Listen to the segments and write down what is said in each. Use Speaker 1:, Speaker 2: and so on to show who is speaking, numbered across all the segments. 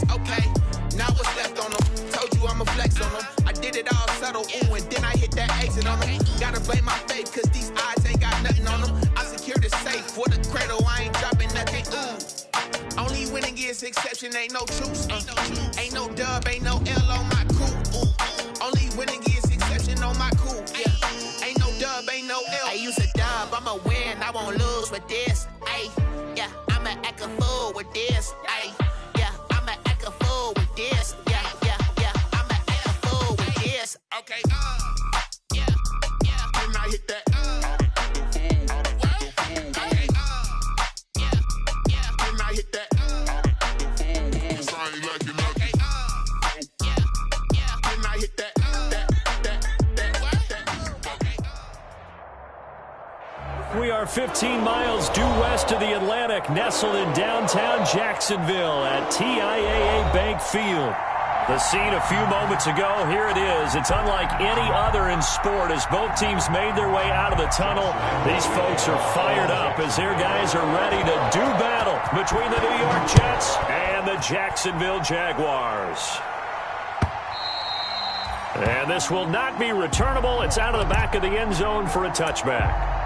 Speaker 1: Yes, okay. Now what's left on them? Told you I'ma flex on them. I did it all subtle, ooh, and then I hit that exit on them. Gotta blame my faith, cause these odds ain't got nothing on them. I secured the safe for the cradle, I ain't dropping nothing, ooh. Only winning is exception, ain't no truce. Ain't no dub, ain't no L on my crew. Only winning is exception on my crew. Yeah. Ain't no dub, ain't no L. I use a dub, I'ma win, I won't lose with this. Ay, yeah, I'ma act a fool with this. Ay, yeah, I'ma act a fool with this. Yeah, yeah, yeah, I'ma act a fool with this. Okay, yeah, yeah. Can I hit that?
Speaker 2: We are 15 miles due west of the Atlantic, nestled in downtown Jacksonville at TIAA Bank Field. The scene a few moments ago, here it is. It's unlike any other in sport as both teams made their way out of the tunnel. These folks are fired up as their guys are ready to do battle between the New York Jets and the Jacksonville Jaguars. And this will not be returnable. It's out of the back of the end zone for a touchback.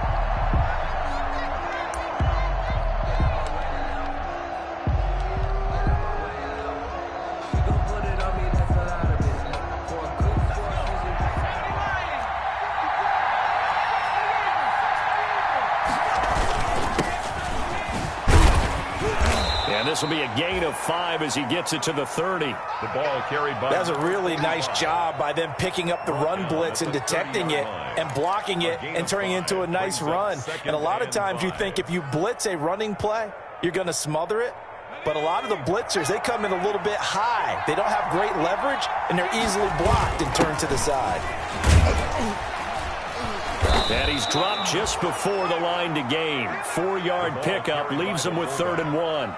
Speaker 2: This will be a gain of 5 as he gets it to the 30.
Speaker 3: The ball carried by.
Speaker 4: That's a really nice job by them picking up the run blitz and detecting it and blocking it and turning it into a nice run. And a lot of times you think if you blitz a running play, you're going to smother it. But a lot of the blitzers, they come in a little bit high. They don't have great leverage, and they're easily blocked and turned to the side.
Speaker 2: And he's dropped just before the line to gain. 4-yard pickup leaves him with 3rd and 1.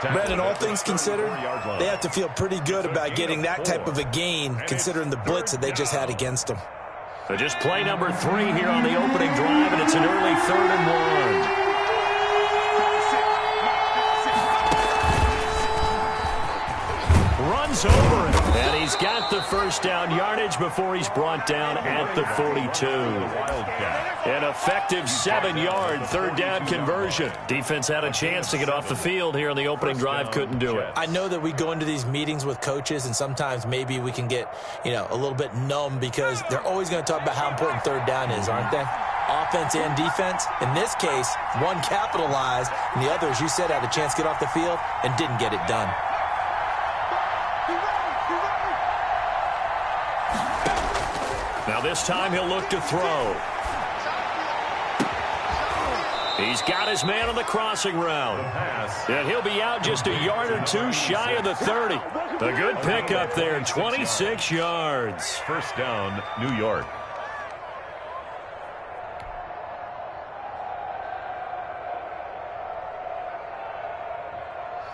Speaker 4: Brandon, all things considered, they have to feel pretty good about getting that type of a gain, considering the blitz that they just had against them.
Speaker 2: So just play number 3 here on the opening drive, and it's an early 3rd and 1. Runs over it, and he's got the first down yardage before he's brought down at the 42. An effective 7-yard 3rd down conversion. Defense had a chance to get off the field here on the opening drive, couldn't do it.
Speaker 4: I know that we go into these meetings with coaches, and sometimes maybe we can get, a little bit numb because they're always going to talk about how important 3rd down is, aren't they? Offense and defense. In this case, one capitalized, and the other, as you said, had a chance to get off the field and didn't get it done.
Speaker 2: Now this time he'll look to throw. He's got his man on the crossing route. And he'll be out just a yard or 2 shy of the 30. A good pickup there, 26 yards.
Speaker 3: First down, New York.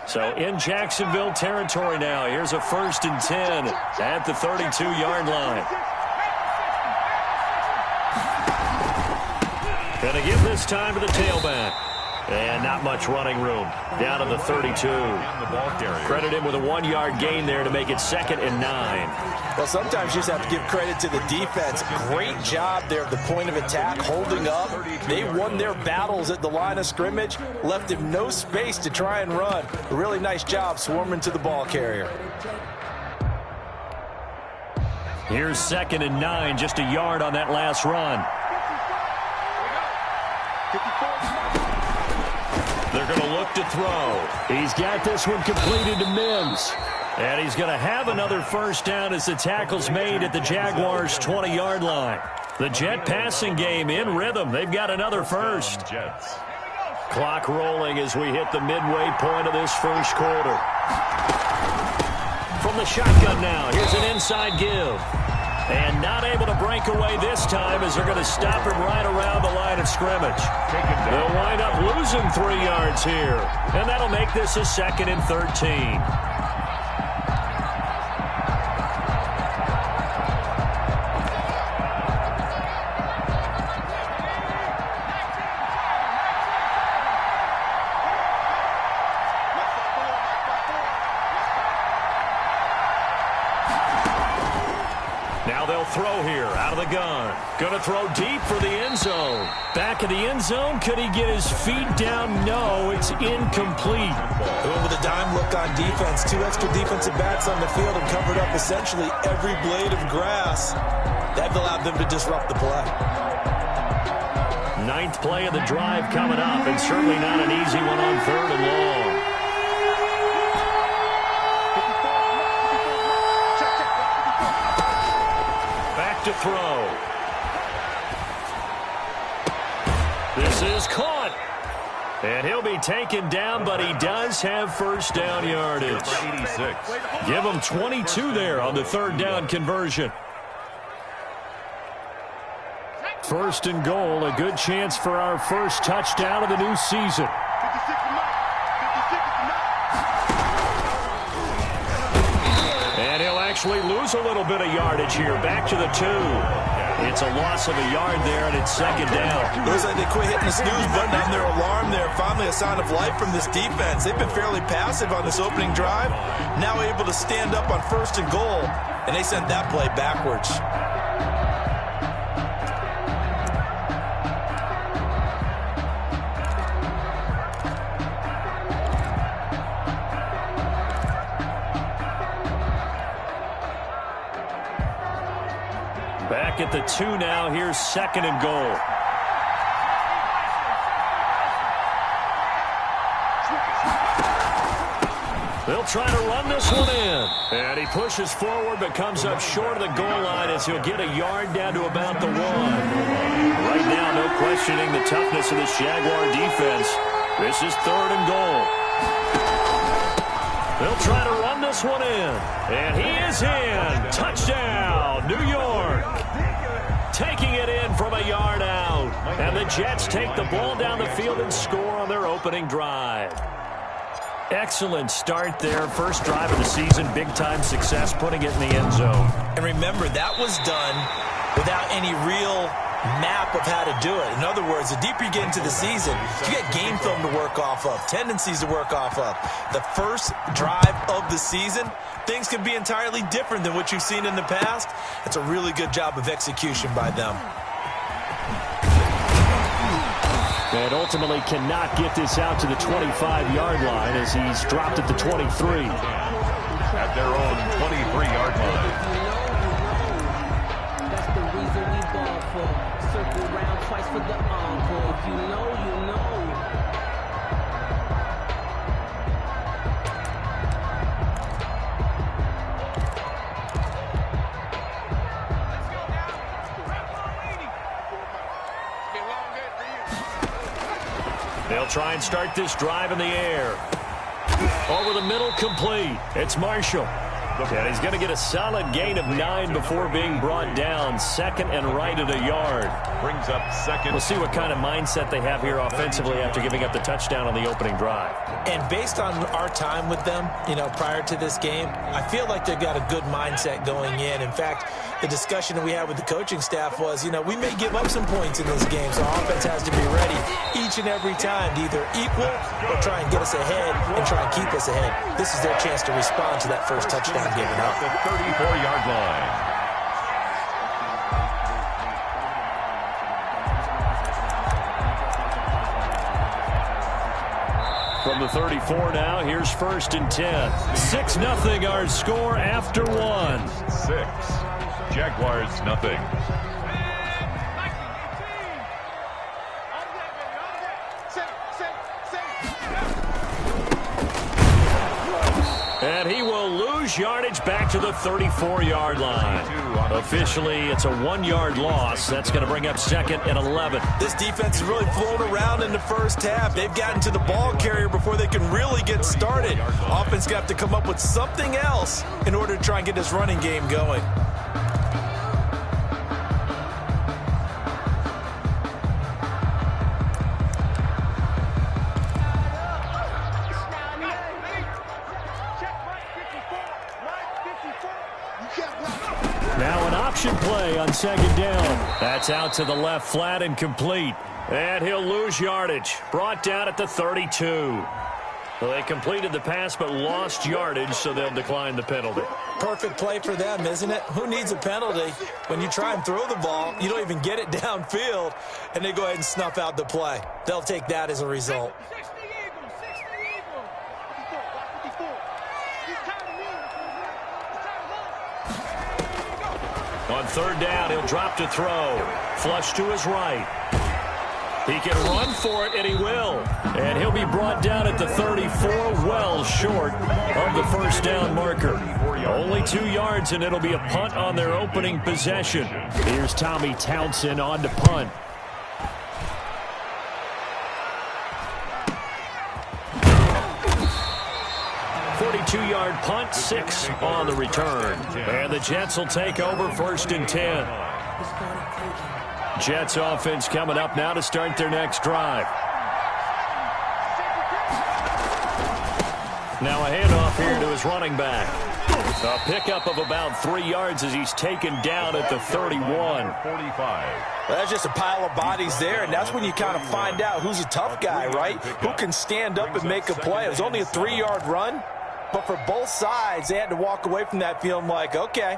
Speaker 2: So in Jacksonville territory now. Here's a 1st and 10 at the 32-yard line. Going to give this time to the tailback. And not much running room. Down to the 32. Credit him with a 1-yard gain there to make it 2nd and 9.
Speaker 4: Well, sometimes you just have to give credit to the defense. Great job there at the point of attack, holding up. They won their battles at the line of scrimmage, left him no space to try and run. A really nice job swarming to the ball carrier.
Speaker 2: Here's 2nd and 9, just a yard on that last run. They're going to look to throw. He's got this one completed to Mims. And he's going to have another first down as the tackle's made at the Jaguars' 20-yard line. The Jet passing game in rhythm. They've got another first. Clock rolling as we hit the midway point of this first quarter. From the shotgun now, here's an inside give. And not able to break away this time as they're going to stop him right around the line of scrimmage. They'll wind up losing 3 yards here. And that'll make this a 2nd and 13. Now they'll throw here out of the gun. Going to throw deep for the end zone. Back in the end zone. Could he get his feet down? No, it's incomplete.
Speaker 4: Going with a dime look on defense. 2 extra defensive backs on the field and covered up essentially every blade of grass. That allowed them to disrupt the play.
Speaker 2: 9th play of the drive coming up, and certainly not an easy one on 3rd and long. To throw. This is caught. And he'll be taken down, but he does have first down yardage.
Speaker 3: 86.
Speaker 2: Give him 22 there on the 3rd down conversion. 1st and goal, a good chance for our first touchdown of the new season. And he'll actually lose a little bit of yardage here. Back to the 2. It's a loss of a yard there, and it's 2nd down.
Speaker 4: Looks like they quit hitting the snooze button on their alarm there. Finally a sign of life from this defense. They've been fairly passive on this opening drive. Now able to stand up on 1st and goal, and they sent that play backwards.
Speaker 2: Back at the 2 now. Here's 2nd and goal. They'll try to run this one in. And he pushes forward but comes up short of the goal line as he'll get a yard down to about the 1. Right now, no questioning the toughness of this Jaguar defense. This is 3rd and goal. They'll try to run this one in. And he is in. Touchdown, New York. Taking it in from a yard out. And the Jets take the ball down the field and score on their opening drive. Excellent start there. First drive of the season. Big-time success putting it in the end zone.
Speaker 4: And remember, that was done without any real map of how to do it. In other words, the deeper you get into the season, you get game film to work off of, tendencies to work off of. The first drive of the season, things can be entirely different than what you've seen in the past. It's a really good job of execution by them.
Speaker 2: And ultimately cannot get this out to the 25-yard line as he's dropped at the 23.
Speaker 3: At their own 23-yard line.
Speaker 5: That's the reason we ball for. Circle round twice for the encore. If you know, you know.
Speaker 2: They'll try and start this drive in the air. Over the middle, complete. It's Marshall. And he's going to get a solid gain of 9 before being brought down. 2nd and right at a yard.
Speaker 3: Brings up 2nd.
Speaker 2: We'll see what kind of mindset they have here offensively after giving up the touchdown on the opening drive.
Speaker 4: And based on our time with them, prior to this game, I feel like they've got a good mindset going in. In fact, the discussion that we had with the coaching staff was, we may give up some points in this game, so our offense has to be ready each and every time to either equal or try and get us ahead and try and keep us ahead. This is their chance to respond to that first touchdown given up.
Speaker 3: The 34-yard line.
Speaker 2: From the 34 now, here's 1st and 10. 6-0 our score after 1.
Speaker 3: 6. Jaguars, nothing.
Speaker 2: And he will lose yardage back to the 34-yard line. Officially, it's a 1-yard loss. That's going to bring up 2nd and 11.
Speaker 4: This defense has really flown around in the first half. They've gotten to the ball carrier before they can really get started. Offense got to come up with something else in order to try and get this running game going.
Speaker 2: Now an option play on 2nd down. That's out to the left, flat and complete. And he'll lose yardage. Brought down at the 32. Well, they completed the pass but lost yardage, so they'll decline the penalty.
Speaker 4: Perfect play for them, isn't it? Who needs a penalty? When you try and throw the ball, you don't even get it downfield, and they go ahead and snuff out the play. They'll take that as a result.
Speaker 2: On third down, he'll drop to throw. Flush to his right. He can run for it, and he will. And he'll be brought down at the 34, well short of the first down marker. Only 2 yards, and it'll be a punt on their opening possession. Here's Tommy Townsend on to punt. Two-yard punt, 6 on the return. And the Jets will take over 1st and 10. Jets offense coming up now to start their next drive. Now a handoff here to his running back. A pickup of about 3 yards as he's taken down at the 31.
Speaker 3: 45.
Speaker 4: Well, that's just a pile of bodies there, and that's when you kind of find out who's a tough guy, right? Who can stand up and make a play. It was only a 3-yard run. But for both sides, they had to walk away from that feeling like, okay,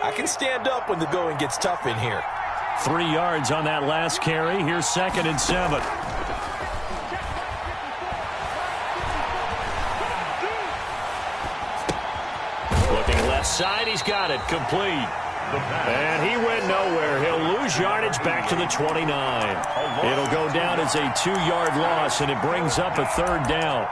Speaker 4: I can stand up when the going gets tough in here.
Speaker 2: 3 yards on that last carry. Here's 2nd and 7. Looking left side, he's got it, complete. And he went nowhere. He'll lose yardage back to the 29. It'll go down as a 2-yard loss, and it brings up a 3rd down.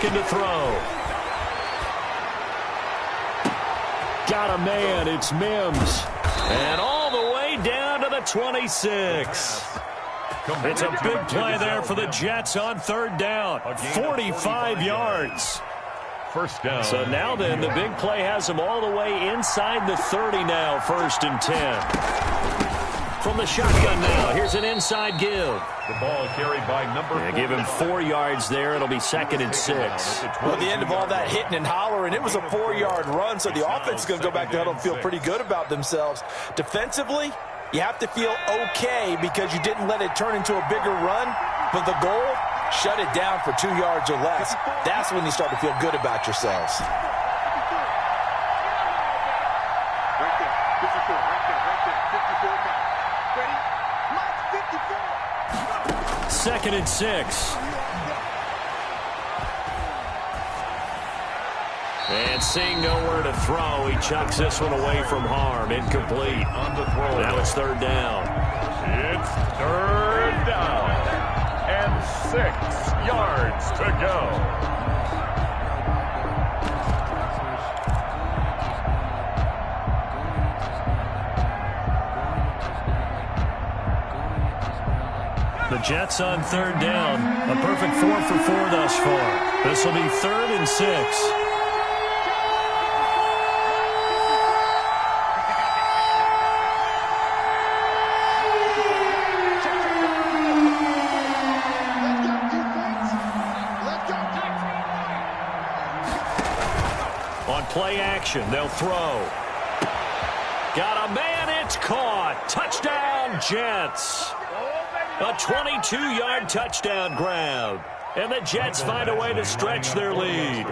Speaker 2: To throw. Got a man. It's Mims. And all the way down to the 26. It's a big play there for the Jets on 3rd down. 45 yards.
Speaker 3: 1st down.
Speaker 2: So now then, the big play has them all the way inside the 30 now. 1st and 10. From the shotgun now, here's an inside give.
Speaker 3: The ball carried by number 4.
Speaker 2: Give him 4 yards there. It'll be 2nd and 6.
Speaker 4: Well, at the end of all that hitting and hollering, it was a 4-yard run, so the offense is going to go back to huddle and feel pretty good about themselves. Defensively, you have to feel okay because you didn't let it turn into a bigger run, but the goal, shut it down for 2 yards or less. That's when you start to feel good about yourselves.
Speaker 6: Right there, 54, right there, 54 now. Ready? Mark 54.
Speaker 2: 2nd and 6. And seeing nowhere to throw, he chucks this one away from harm. Incomplete.
Speaker 3: On the throw.
Speaker 2: Now it's 3rd down.
Speaker 3: It's 3rd down. And 6 yards to go.
Speaker 2: The Jets on 3rd down. A perfect 4 for 4 thus far. This will be 3rd and 6. On play action, they'll throw. Got a man, it's caught. Touchdown, Jets. A 22-yard touchdown grab. And the Jets find a way to stretch their lead.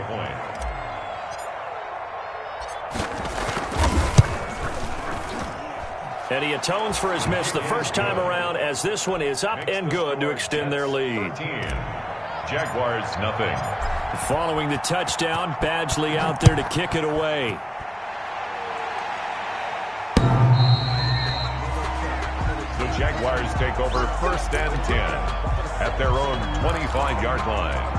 Speaker 2: And he atones for his miss the first time around as this one is up and good to extend their lead.
Speaker 3: Jaguars, nothing.
Speaker 2: Following the touchdown, Badgley out there to kick it away.
Speaker 3: The Jaguars take over 1st and 10 at their own 25-yard line.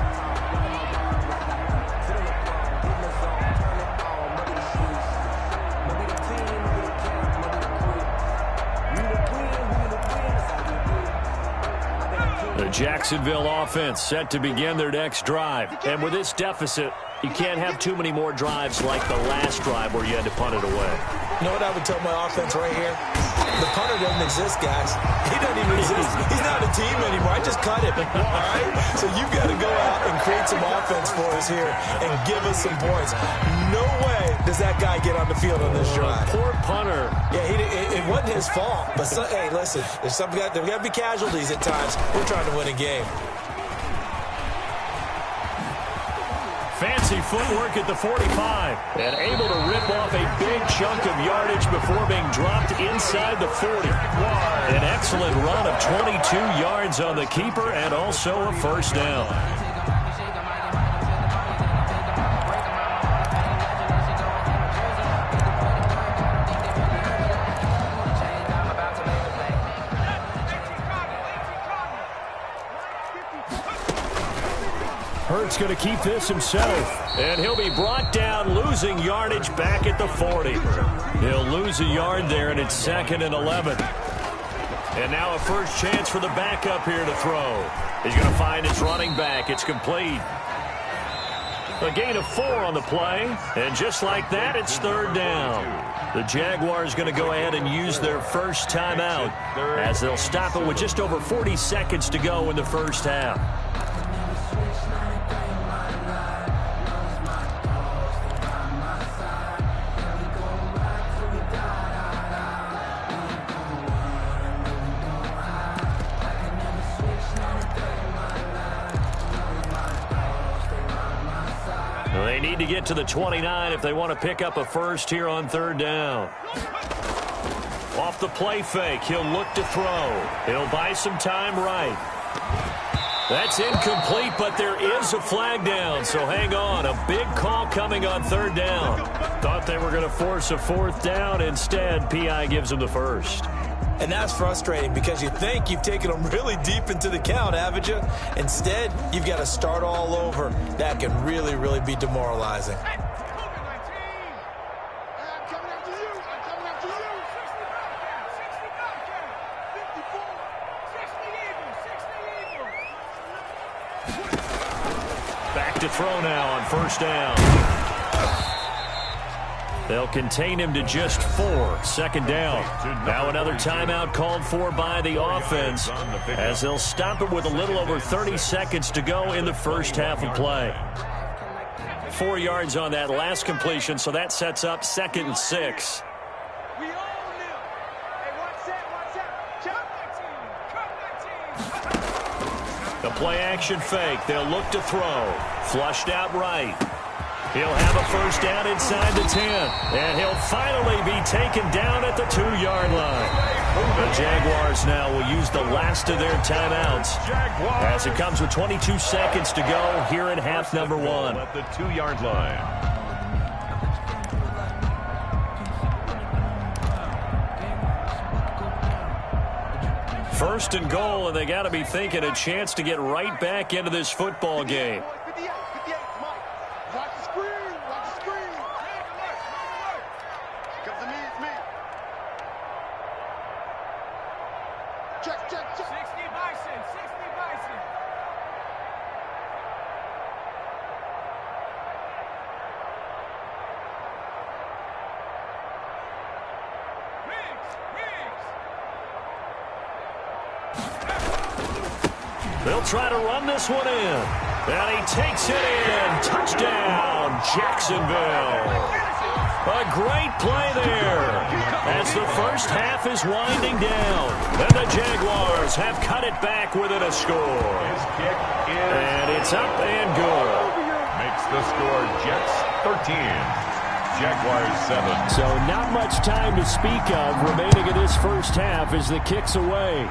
Speaker 3: The Jacksonville offense set to begin their next drive. And with this deficit,
Speaker 2: You can't have too many more drives like the last drive where you had to punt it away.
Speaker 4: You know what I would tell my offense right here? The punter doesn't exist, guys. He doesn't even exist. He's not a team anymore. I just cut him. All right? So you've got to go out and create some offense for us here and give us some points. No way does that guy get on the field on this drive.
Speaker 2: Poor punter.
Speaker 4: Yeah, it wasn't his fault. But, hey, listen, there's got to be casualties at times. We're trying to win a game.
Speaker 2: Fancy footwork at the 45. And able to rip off a big chunk of yardage before being dropped inside the 40. An excellent run of 22 yards on the keeper and also a first down. Hurts going to keep this himself, and he'll be brought down, losing yardage back at the 40. He'll lose a yard there, and it's 2nd and 11. And now a first chance for the backup here to throw. He's going to find his running back. It's complete. A gain of 4 on the play, and just like that, it's 3rd down. The Jaguars going to go ahead and use their first timeout as they'll stop it with just over 40 seconds to go in the first half. They need to get to the 29 if they want to pick up a first here on 3rd down. Off the play fake, he'll look to throw. He'll buy some time right. That's incomplete, but there is a flag down, so hang on. A big call coming on 3rd down. Thought they were going to force a 4th down. Instead, P.I. gives them the first.
Speaker 4: And that's frustrating because you think you've taken them really deep into the count, haven't you? Instead, you've got to start all over. That can really, really be demoralizing.
Speaker 2: Back to throw now on 1st down. They'll contain him to just 4. 2nd down. Now another timeout called for by the offense as they'll stop it with a little over 30 seconds to go in the first half of play. 4 yards on that last completion, so that sets up 2nd and 6. The play action fake. They'll look to throw. Flushed out right. He'll have a first down inside the 10. And he'll finally be taken down at the 2-yard line. The Jaguars now will use the last of their timeouts as it comes with 22 seconds to go here in half number 1.
Speaker 3: At the 2-yard line.
Speaker 2: First and goal, and they got to be thinking a chance to get right back into this football game. They'll try to run this one in. And he takes it in. Touchdown, Jacksonville. A great play there as the first half is winding down. And the Jaguars have cut it back within a score.
Speaker 3: His kick is
Speaker 2: and it's up and good.
Speaker 3: Makes the score Jets 13. Jaguars 7.
Speaker 2: So not much time to speak of remaining in this first half as the kick's away.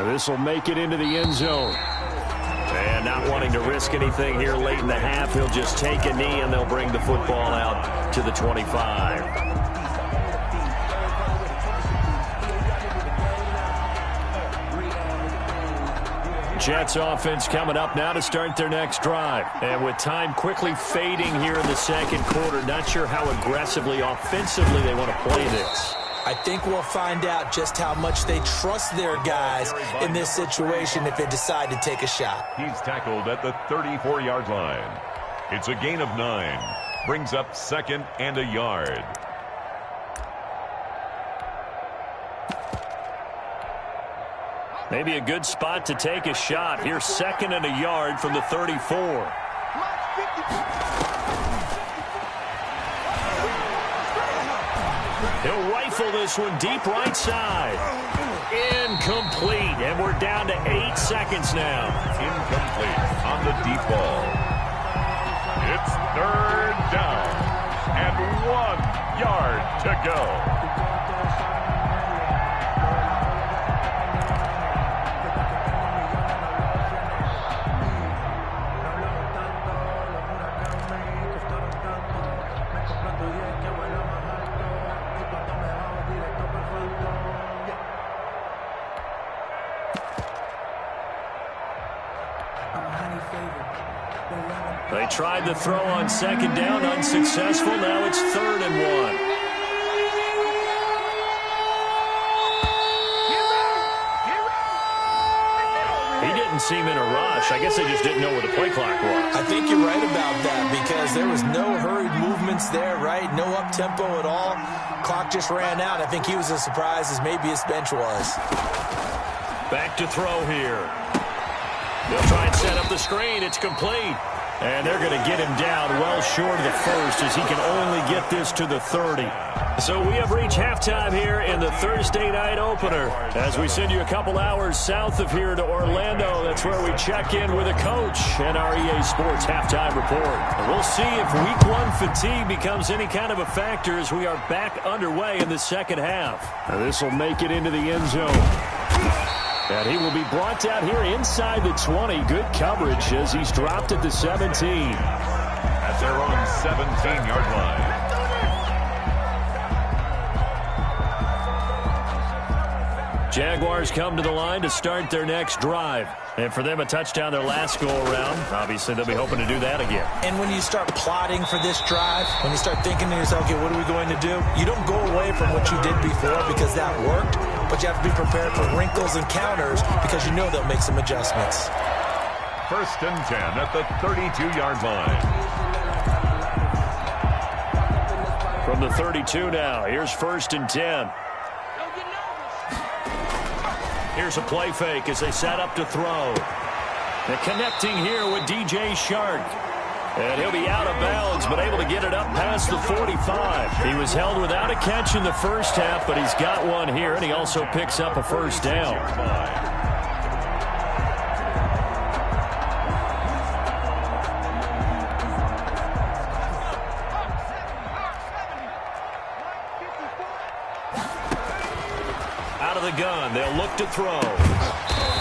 Speaker 2: This will make it into the end zone. And not wanting to risk anything here late in the half, he'll just take a knee and they'll bring the football out to the 25. Jets offense coming up now to start their next drive. And with time quickly fading here in the second quarter, not sure how aggressively, offensively they want to play this.
Speaker 4: I think we'll find out just how much they trust their guys in this situation if they decide to take a shot.
Speaker 3: He's tackled at the 34-yard line. It's a gain of 9. Brings up 2nd and a yard.
Speaker 2: Maybe a good spot to take a shot. Here's 2nd and a yard from the 34. He'll rifle this one deep right side. Incomplete, and we're down to 8 seconds now.
Speaker 3: Incomplete on the deep ball. It's 3rd down and 1 yard to go.
Speaker 2: They tried the throw on 2nd down, unsuccessful. Now it's 3rd and 1. He didn't seem in a rush. I guess they just didn't know where the play clock was.
Speaker 4: I think you're right about that because there was no hurried movements there, right? No up-tempo at all. Clock just ran out. I think he was as surprised as maybe his bench was.
Speaker 2: Back to throw here. They'll try and set up the screen. It's complete. And they're going to get him down well short of the first as he can only get this to the 30. So we have reached halftime here in the Thursday night opener. As we send you a couple hours south of here to Orlando, that's where we check in with a coach and our EA Sports halftime report. And we'll see if Week 1 fatigue becomes any kind of a factor as we are back underway in the second half. Now this will make it into the end zone. And he will be brought down here inside the 20. Good coverage as he's dropped at the 17.
Speaker 3: At their own 17-yard line.
Speaker 2: Jaguars come to the line to start their next drive. And for them, a touchdown their last go-around. Obviously, they'll be hoping to do that again.
Speaker 4: And when you start plotting for this drive, when you start thinking to yourself, okay, what are we going to do? You don't go away from what you did before because that worked, but you have to be prepared for wrinkles and counters because you know they'll make some adjustments.
Speaker 3: 1st and 10 at the 32-yard line.
Speaker 2: From the 32 now, here's 1st and 10. Here's a play fake as they set up to throw. They're connecting here with DJ Shark. And he'll be out of bounds, but able to get it up past the 45. He was held without a catch in the first half, but he's got one here, and he also picks up a 1st down. The gun. They'll look to throw.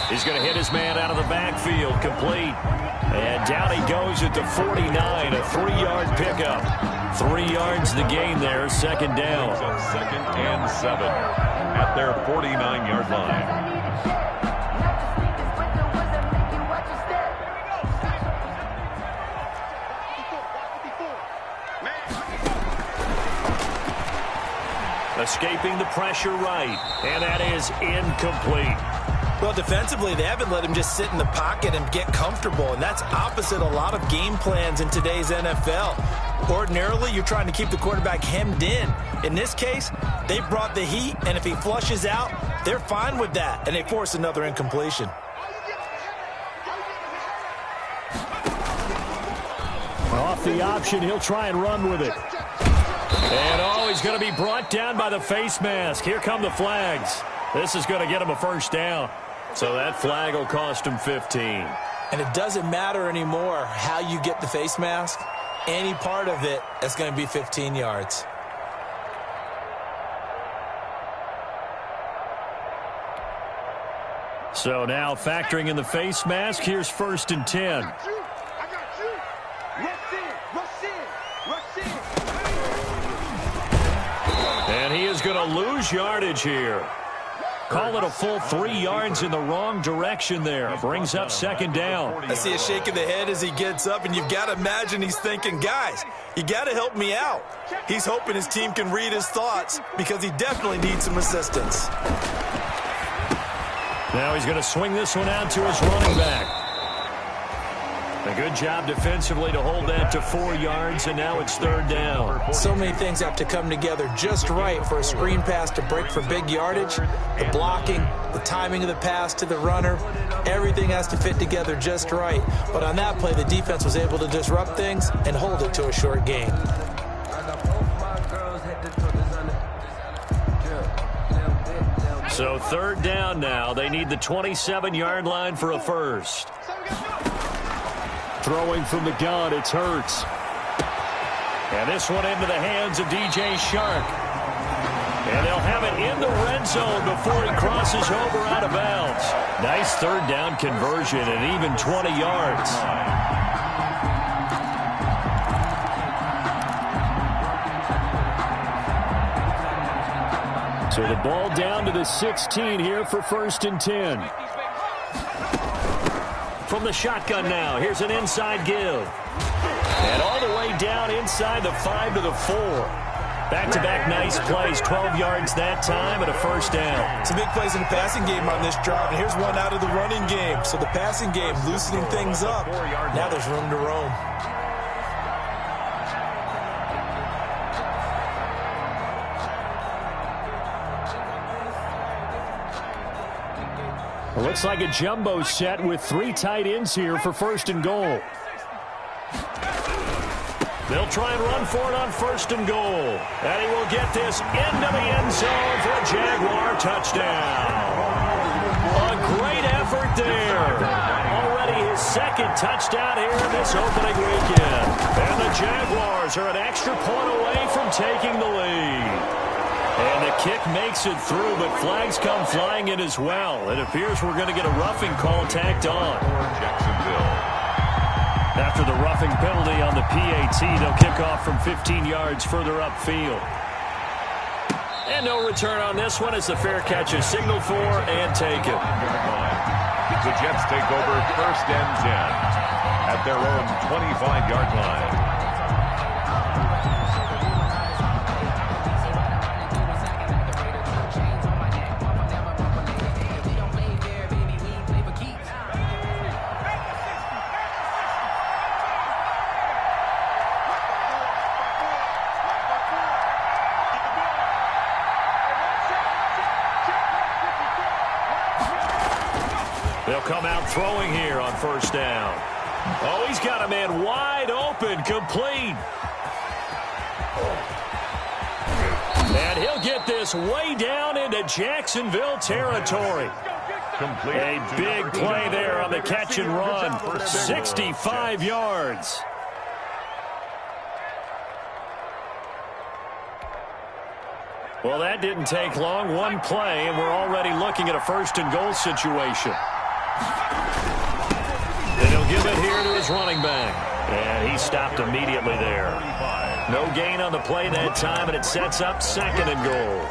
Speaker 2: He's going to hit his man out of the backfield. Complete. And down he goes at the 49. A 3-yard pickup. 3 yards the gain there. 2nd down.
Speaker 3: 2nd and 7 at their 49-yard line.
Speaker 2: Escaping the pressure right, and that is incomplete.
Speaker 4: Well, defensively, they haven't let him just sit in the pocket and get comfortable, and that's opposite a lot of game plans in today's NFL. Ordinarily, you're trying to keep the quarterback hemmed in. In this case, they brought the heat, and if he flushes out, they're fine with that, and they force another incompletion.
Speaker 2: Off the option, he'll try and run with it. And he's going to be brought down by the face mask. Here come the flags. This is going to get him a 1st down. So that flag will cost him 15.
Speaker 4: And it doesn't matter anymore how you get the face mask. Any part of it is going to be 15 yards.
Speaker 2: So now factoring in the face mask, here's 1st and 10. And he is going to lose yardage here. Call it a full 3 yards in the wrong direction there. Brings up second down.
Speaker 4: I see a shake of the head as he gets up, and you've got to imagine he's thinking, guys, you got to help me out. He's hoping his team can read his thoughts because he definitely needs some assistance.
Speaker 2: Now he's going to swing this one out to his running back. A good job defensively to hold that to 4 yards, and now it's third down.
Speaker 4: So many things have to come together just right for a screen pass to break for big yardage. The blocking, the timing of the pass to the runner, everything has to fit together just right. But on that play, the defense was able to disrupt things and hold it to a short gain.
Speaker 2: So third down now. They need the 27-yard line for a first. Throwing from the gun, it's Hurts. And this one into the hands of DJ Shark. And they'll have it in the red zone before he crosses over out of bounds. Nice third down conversion and even 20 yards. So the ball down to the 16 here for 1st and 10. From the shotgun now, here's an inside give. And all the way down inside the 5 to the 4. Back-to-back nice plays, 12 yards that time and a first down.
Speaker 4: Some big plays in the passing game on this drive, and here's one out of the running game. So the passing game loosening things up. Now there's room to roam.
Speaker 2: It looks like a jumbo set with 3 tight ends here for 1st and goal. They'll try and run for it on 1st and goal. And he will get this into the end zone for a Jaguar touchdown. A great effort there. Already his 2nd touchdown here in this opening weekend. And the Jaguars are an extra point away from taking the lead. And the kick makes it through, but flags come flying in as well. It appears we're going to get a roughing call tacked on.
Speaker 3: Jacksonville.
Speaker 2: After the roughing penalty on the PAT, they'll kick off from 15 yards further upfield. And no return on this one as the fair catch is signaled for and taken.
Speaker 3: The Jets take over 1st and 10 at their own 25-yard line.
Speaker 2: They'll come out throwing here on 1st down. Oh, he's got a man wide open, complete. And he'll get this way down into Jacksonville territory. A big play there on the catch and run. 65 yards. Well, that didn't take long. One play, and we're already looking at a 1st and goal situation. Then he'll give it here to his running back. And he stopped immediately there. No gain on the play that time, and it sets up 2nd and goal.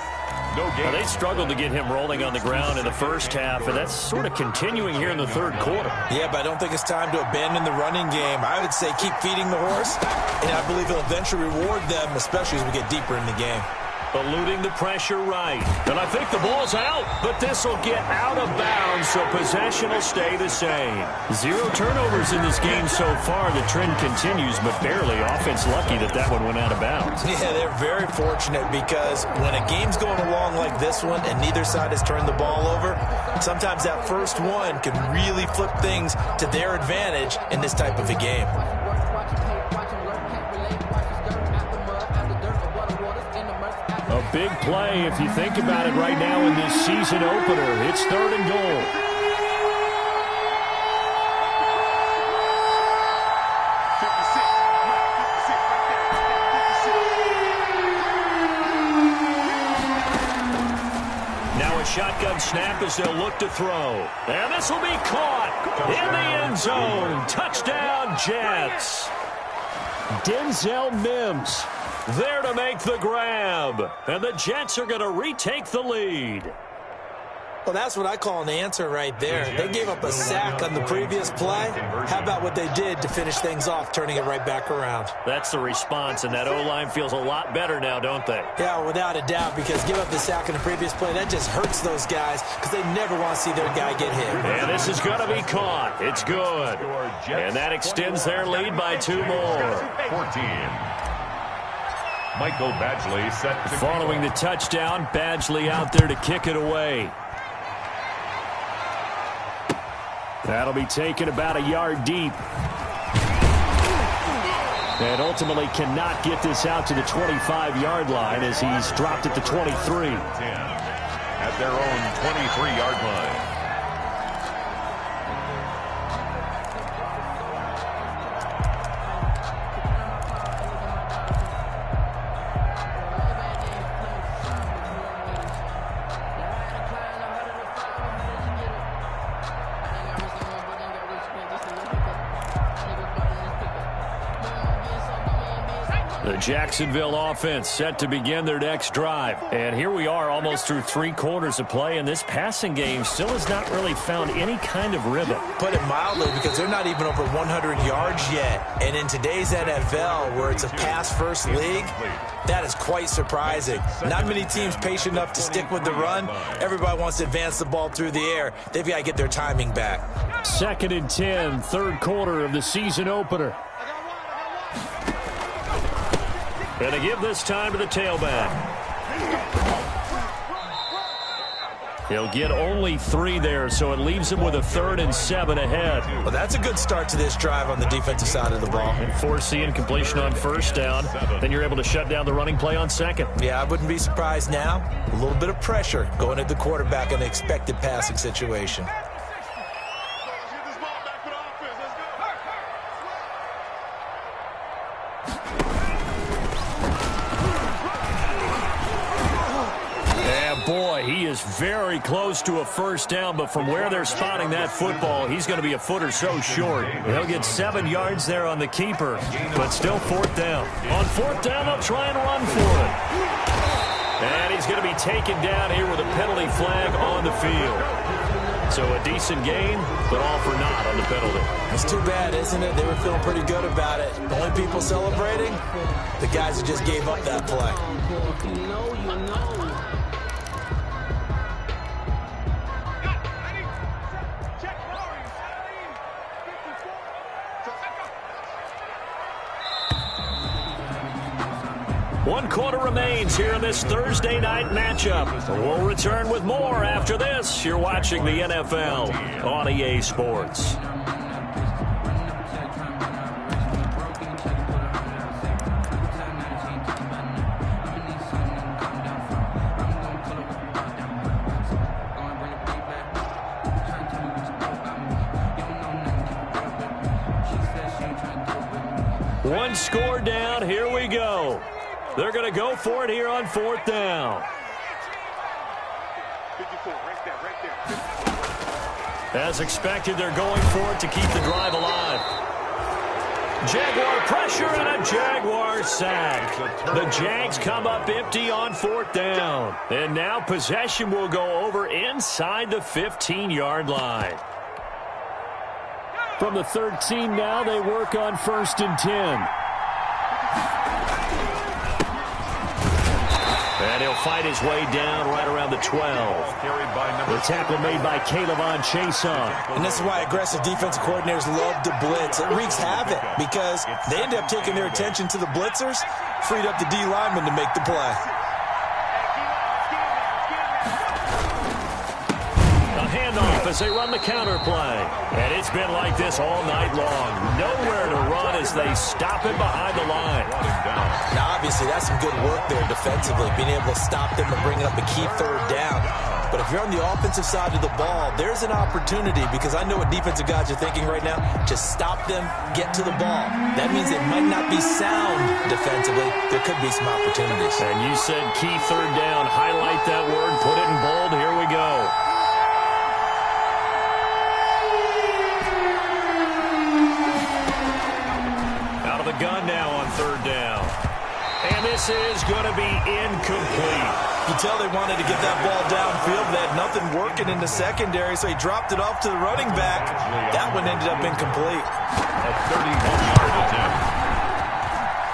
Speaker 2: Now, they struggled to get him rolling on the ground in the first half, and that's sort of continuing here in the 3rd quarter.
Speaker 4: Yeah, but I don't think it's time to abandon the running game. I would say keep feeding the horse, and I believe he'll eventually reward them, especially as we get deeper in the game.
Speaker 2: Eluding the pressure right. And I think the ball's out, but this will get out of bounds, so possession will stay the same. 0 turnovers in this game so far. The trend continues, but barely. Offense lucky that one went out of bounds.
Speaker 4: Yeah, they're very fortunate because when a game's going along like this one and neither side has turned the ball over, sometimes that first one can really flip things to their advantage in this type of a game.
Speaker 2: A big play, if you think about it right now in this season opener. It's 3rd and goal. Now a shotgun snap as they'll look to throw. And this will be caught in the end zone. Touchdown, Jets. Denzel Mims there to make the grab. And the Jets are going to retake the lead.
Speaker 4: Well, that's what I call an answer right there. They gave up a sack on the previous play. How about what they did to finish things off, turning it right back around?
Speaker 2: That's the response, and that O-line feels a lot better now, don't they?
Speaker 4: Yeah, without a doubt, because give up the sack on the previous play, that just hurts those guys because they never want to see their guy get hit.
Speaker 2: And this is going to be caught. It's good. And that extends their lead by 2 more.
Speaker 3: 14. Michael Badgley set to
Speaker 2: Following the touchdown, Badgley out there to kick it away. That'll be taken about a yard deep. And ultimately cannot get this out to the 25-yard line as he's dropped at the 23.
Speaker 3: 10 at their own 23-yard line.
Speaker 2: The Jacksonville offense set to begin their next drive. And here we are almost through 3 quarters of play, and this passing game still has not really found any kind of rhythm.
Speaker 4: Put it mildly, because they're not even over 100 yards yet. And in today's NFL, where it's a pass-first league, that is quite surprising. Not many teams patient enough to stick with the run. Everybody wants to advance the ball through the air. They've got to get their timing back.
Speaker 2: 2nd and 10, 3rd quarter of the season opener. And they give this time to the tailback. He'll get only 3 there, so it leaves him with a 3rd and 7 ahead.
Speaker 4: Well, that's a good start to this drive on the defensive side of the ball.
Speaker 2: And force the incompletion on 1st down. Then you're able to shut down the running play on 2nd.
Speaker 4: Yeah, I wouldn't be surprised now. A little bit of pressure going at the quarterback in an expected passing situation.
Speaker 2: Boy, he is very close to a 1st down, but from where they're spotting that football, he's going to be a foot or so short. He'll get 7 yards there on the keeper, but still 4th down. On 4th down, they'll try and run for it. And he's going to be taken down here with a penalty flag on the field. So a decent gain, but all for naught on the penalty.
Speaker 4: It's too bad, isn't it? They were feeling pretty good about it. The only people celebrating, the guys who just gave up that play.
Speaker 5: You know.
Speaker 2: One quarter remains here in this Thursday night matchup. We'll return with more after this. You're watching the NFL on EA Sports. One score down. Here we go. They're going to go for it here on 4th down. As expected, they're going for it to keep the drive alive. Jaguar pressure and a Jaguar sack. The Jags come up empty on 4th down. And now possession will go over inside the 15-yard line. From the 13 now, they work on 1st and 10. And he'll fight his way down right around the 12. The tackle made by Calebon Chason.
Speaker 4: And this is why aggressive defensive coordinators love to blitz. It wreaks havoc because they end up taking their attention to the blitzers, freed up the D lineman to make the play.
Speaker 2: A handoff as they run the counter play. And it's been like this all night long. Nowhere to run as they stop him behind the line.
Speaker 4: Now, obviously, that's some good work there defensively, being able to stop them and bring up a key 3rd down. But if you're on the offensive side of the ball, there's an opportunity, because I know what defensive guys are thinking right now. Just stop them, get to the ball. That means it might not be sound defensively. There could be some opportunities.
Speaker 2: And you said key 3rd down. Highlight that word. Put it in bold. Here we go. Out of the gun now on 3rd down. And And this is going to be incomplete.
Speaker 4: You tell they wanted to get that ball downfield. They had nothing working in the secondary, so he dropped it off to the running back. That one ended up incomplete.
Speaker 3: A 31-yard attempt.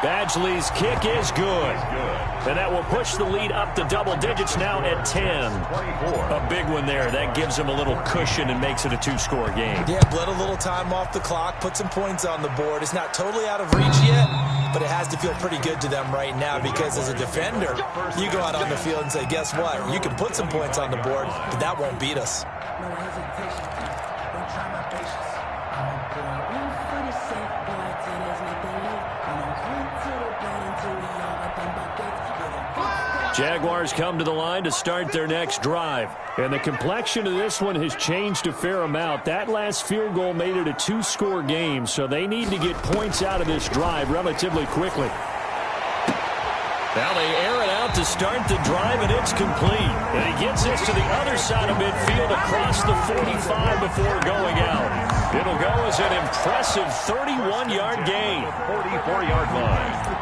Speaker 2: Badgley's kick is good. And that will push the lead up to double digits now at 10. A big one there. That gives them a little cushion and makes it a two-score game.
Speaker 4: Yeah, bled a little time off the clock, put some points on the board. It's not totally out of reach yet, but it has to feel pretty good to them right now because as a defender, you go out on the field and say, guess what? You can put some points on the board, but that won't beat us.
Speaker 5: No hesitation. Don't try my patience. I'm going for the safe, boy, till there's nothing left. I'm going to the bed until we all got them buckets.
Speaker 2: Jaguars come to the line to start their next drive. And the complexion of this one has changed a fair amount. That last field goal made it a two-score game, so they need to get points out of this drive relatively quickly. Now they air it out to start the drive, and it's complete. And he gets this to the other side of midfield across the 45 before going out. It'll go as an impressive 31-yard gain.
Speaker 3: 44-yard line.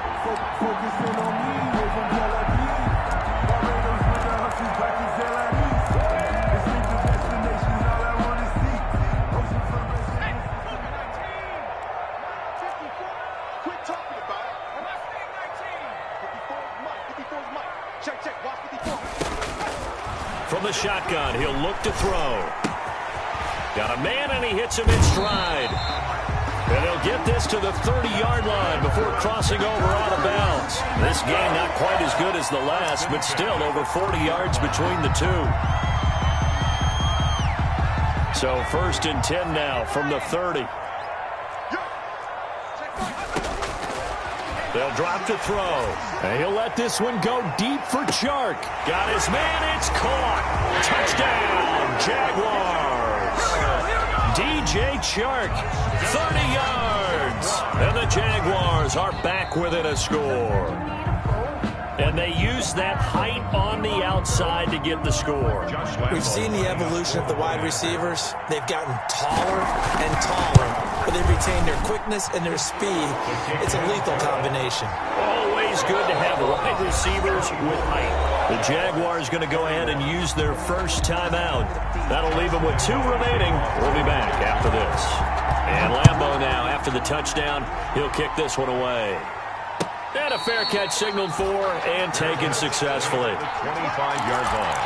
Speaker 2: From the shotgun, he'll look to throw. Got a man, and he hits him in stride. And he'll get this to the 30-yard line before crossing over out of bounds. This game not quite as good as the last, but still over 40 yards between the two. So 1st and 10 now from the 30. They'll drop to throw. And he'll let this one go deep for Chark. Got his man. It's caught. Touchdown, Jaguars. DJ Chark, 30 yards. And the Jaguars are back within a score. And they use that height on the outside to get the score.
Speaker 4: We've seen the evolution of the wide receivers. They've gotten taller and taller, but they've retained their quickness and their speed. It's a lethal combination.
Speaker 2: Always good to have wide receivers with height. The Jaguars going to go ahead and use their first timeout. That'll leave them with 2 remaining. We'll be back after this. And Lambeau now, after the touchdown, he'll kick this one away. And a fair catch signaled for and taken successfully.
Speaker 3: 25-yard line.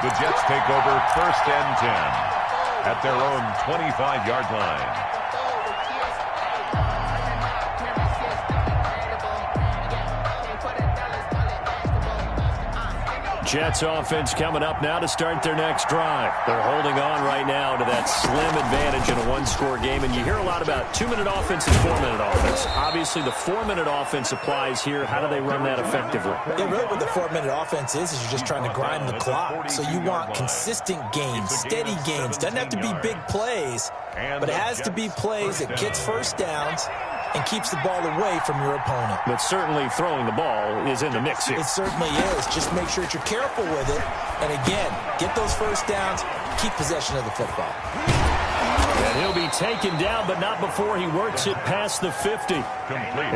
Speaker 3: The Jets take over 1st and 10 at their own 25-yard line.
Speaker 2: Jets offense coming up now to start their next drive. They're holding on right now to that slim advantage in a one-score game. And you hear a lot about 2-minute offense and 4-minute offense. Obviously, the 4-minute offense applies here. How do they run that effectively?
Speaker 4: Yeah, really what the 4-minute offense is you're just trying to grind the clock. So you want consistent gains, steady gains. Doesn't have to be big plays, but it has to be plays that gets first downs and keeps the ball away from your opponent.
Speaker 2: But certainly throwing the ball is in the mix here.
Speaker 4: It certainly is. Just make sure that you're careful with it. And again, get those first downs, keep possession of the football.
Speaker 2: And he'll be taken down, but not before he works it past the 50.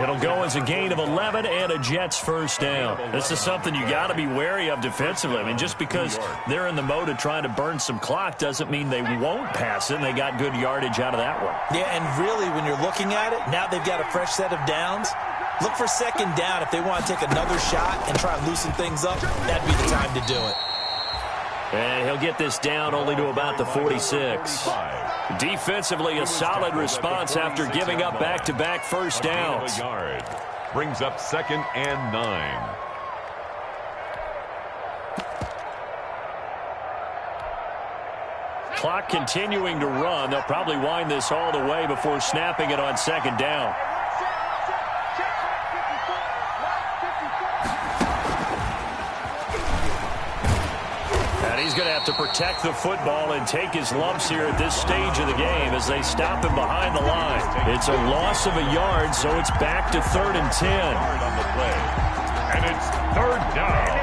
Speaker 2: It'll go as a gain of 11 and a Jets first down. This is something you got to be wary of defensively. I mean, just because they're in the mode of trying to burn some clock doesn't mean they won't pass it, and they got good yardage out of that one.
Speaker 4: Yeah, and really, when you're looking at it, now they've got a fresh set of downs. Look for 2nd down if they want to take another shot and try and loosen things up. That'd be the time to do it.
Speaker 2: And he'll get this down only to about the 46. Defensively, a solid response after giving up back-to-back first downs.
Speaker 3: Brings up 2nd and 9.
Speaker 2: Clock continuing to run. They'll probably wind this all the way before snapping it on 2nd down. He's going to have to protect the football and take his lumps here at this stage of the game as they stop him behind the line. It's a loss of a yard, so it's back to 3rd and 10.
Speaker 3: And it's 3rd down.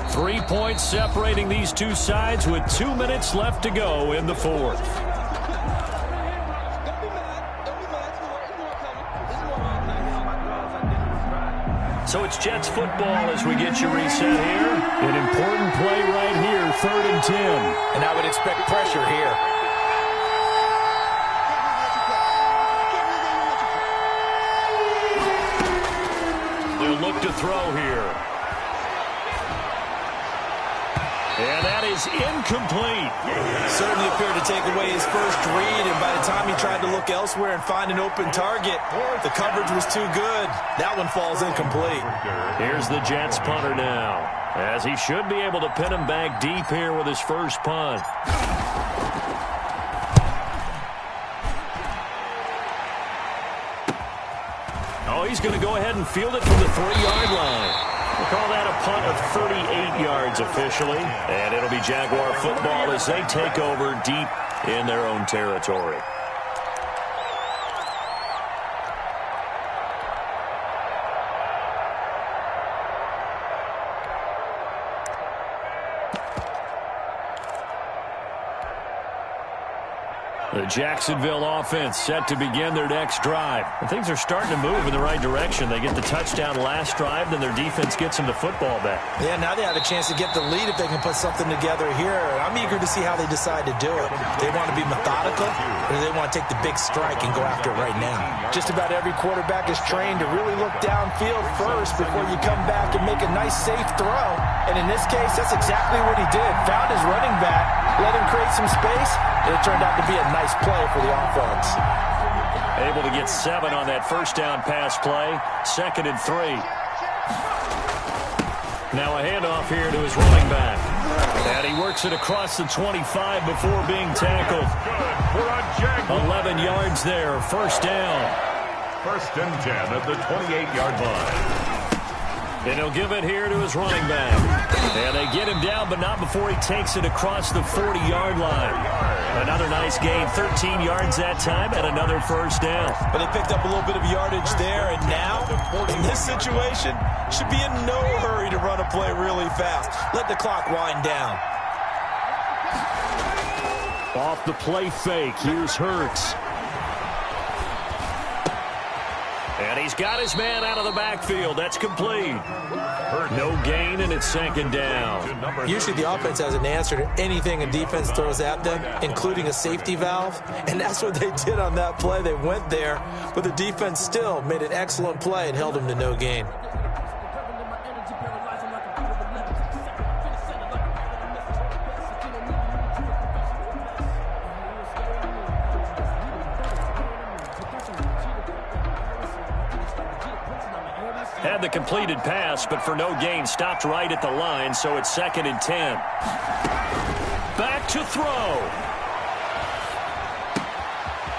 Speaker 2: 3 points separating these two sides with 2 minutes left to go in the fourth. So it's Jets football as we get you reset here. An important play right here, 3rd and 10.
Speaker 4: And I would expect pressure here.
Speaker 2: They'll look to throw here. And that is incomplete.
Speaker 4: Certainly appeared to take away his first read, and by the time he tried to look elsewhere and find an open target, the coverage was too good. That one falls incomplete.
Speaker 2: Here's the Jets punter now, as he should be able to pin him back deep here with his first punt. Oh, he's going to go ahead and field it from the 3-yard line. We'll call that a punt of 38 yards officially. And it'll be Jaguar football as they take over deep in their own territory. The Jacksonville offense set to begin their next drive. And things are starting to move in the right direction. They get the touchdown last drive, then their defense gets them the football back.
Speaker 4: Yeah, now they have a chance to get the lead if they can put something together here. I'm eager to see how they decide to do it. They want to be methodical, or do they want to take the big strike and go after it right now? Just about every quarterback is trained to really look downfield first before you come back and make a nice, safe throw. And in this case, that's exactly what he did. Found his running back, let him create some space, and it turned out to be a nice play for the offense.
Speaker 2: Able to get 7 on that first down pass play. 2nd and 3. Now a handoff here to his running back. And he works it across the 25 before being tackled. 11 yards there. First down.
Speaker 3: 1st and 10 at the 28-yard line.
Speaker 2: And he'll give it here to his running back. And they get him down, but not before he takes it across the 40-yard line. Another nice gain, 13 yards that time, and another first down.
Speaker 4: But they picked up a little bit of yardage there, and now, in this situation, should be in no hurry to run a play really fast. Let the clock wind down.
Speaker 2: Off the play fake, here's Hurts. And he's got his man out of the backfield. That's complete. No gain, and it's 2nd down.
Speaker 4: Usually the offense has an answer to anything a defense throws at them, including a safety valve. And that's what they did on that play. They went there, but the defense still made an excellent play and held them to no gain.
Speaker 2: Had the completed pass, but for no gain, stopped right at the line, so it's 2nd and 10. Back to throw.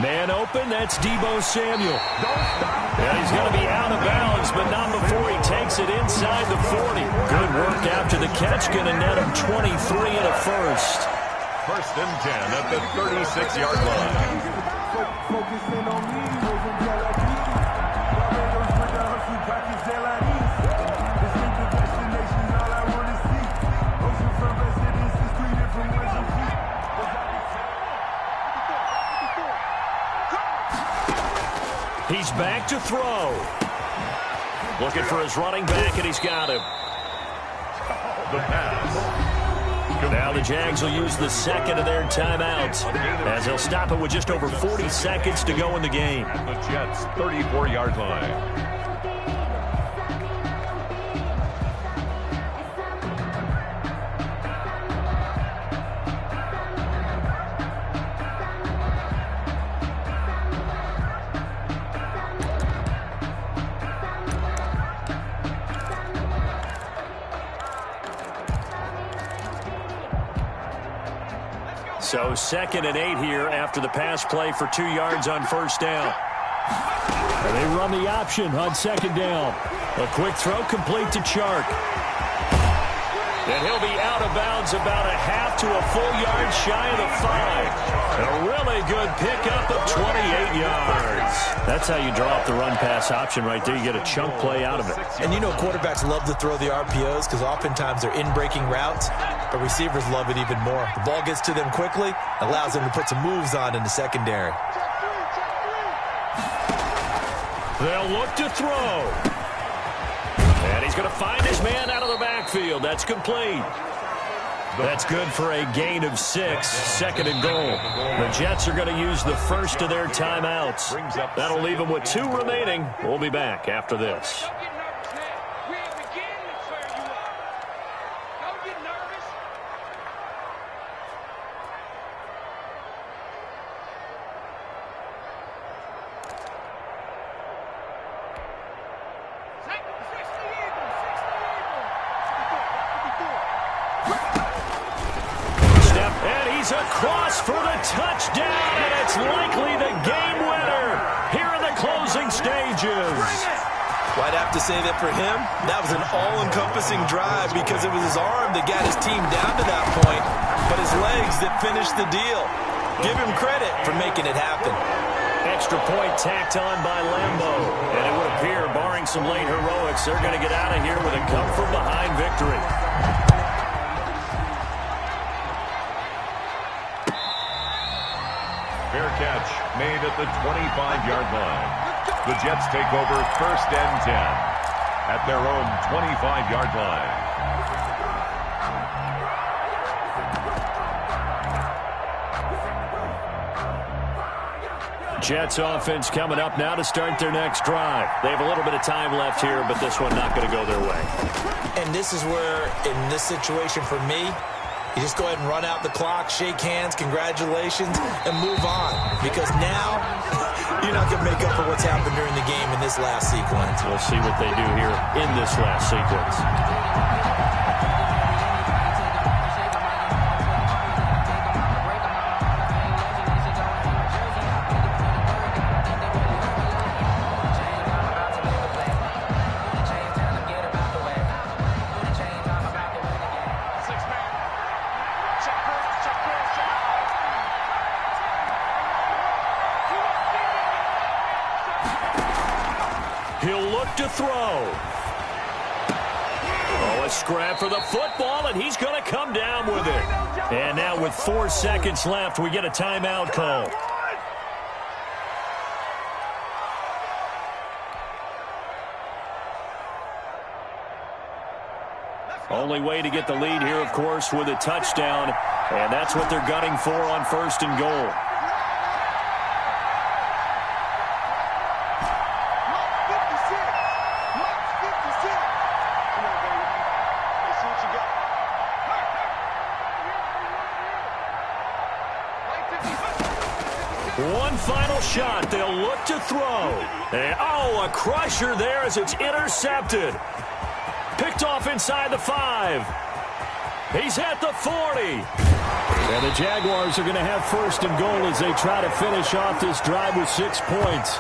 Speaker 2: Man open, that's Deebo Samuel. And he's going to be out of bounds, but not before he takes it inside the 40. Good work after the catch, going to net him 23 and a first.
Speaker 3: 1st and 10 at the 36-yard line.
Speaker 6: Focusing on me,
Speaker 2: He's back to throw. Looking for his running back, and he's got him.
Speaker 3: The pass.
Speaker 2: Now the Jags will use the 2nd of their timeouts, as they'll stop it with just over 40 seconds to go in the game.
Speaker 3: At the Jets' 34-yard line.
Speaker 2: So 2nd and 8 here after the pass play for 2 yards on first down. And they run the option on 2nd down. A quick throw complete to Chark. And he'll be out of bounds about a half to a full yard shy of the 5. A really good pickup of 28 yards. That's how you draw up the run-pass option right there. You get a chunk play out of it.
Speaker 4: And you know quarterbacks love to throw the RPOs because oftentimes they're in-breaking routes, but receivers love it even more. The ball gets to them quickly, allows them to put some moves on in the secondary.
Speaker 2: They'll look to throw. And he's going to find his man out of the backfield. That's complete. That's good for a gain of 6, second and goal. The Jets are going to use the first of their timeouts. That'll leave them with 2 remaining. We'll be back after this. Across for the touchdown, and it's likely the game winner here in the closing stages.
Speaker 4: Well, I'd have to say that for him, that was an all-encompassing drive because it was his arm that got his team down to that point, but his legs that finished the deal. Give him credit for making it happen.
Speaker 2: Extra point tacked on by Lambeau, and it would appear, barring some late heroics, they're going to get out of here with a come-from-behind victory.
Speaker 3: Fair catch made at the 25-yard line. The Jets take over first and 10 at their own 25-yard line.
Speaker 2: Jets offense coming up now to start their next drive. They have a little bit of time left here, but this one not going to go their way.
Speaker 4: And this is where, in this situation for me, you just go ahead and run out the clock, shake hands, congratulations, and move on. Because now, you're not going to make up for what's happened during the game in this last sequence.
Speaker 2: We'll see what they do here in this last sequence. He'll look to throw. Oh, a scrap for the football, and he's going to come down with it. And now with 4 seconds left, we get a timeout call. Only way to get the lead here, of course, with a touchdown. And that's what they're gunning for on first and goal. One final shot. They'll look to throw. And, oh, a crusher there as it's intercepted. Picked off inside the 5. He's at the 40. And the Jaguars are going to have first and goal as they try to finish off this drive with 6 points.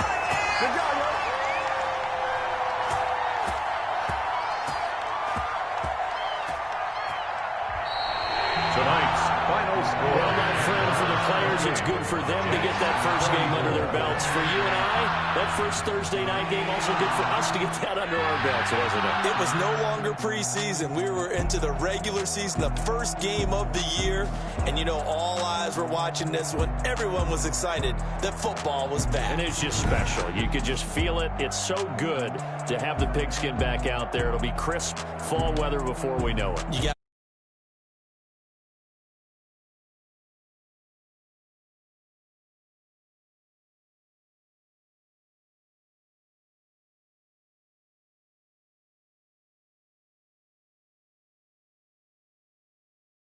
Speaker 2: Well, my friend, for the players, it's good for them to get that first game under their belts. For you and I, that first Thursday night game also good for us to get that under our belts, wasn't it?
Speaker 4: It was no longer preseason. We were into the regular season, the first game of the year. And, you know, all eyes were watching this when everyone was excited that football was back.
Speaker 2: And it's just special. You could just feel it. It's so good to have the pigskin back out there. It'll be crisp fall weather before we know it.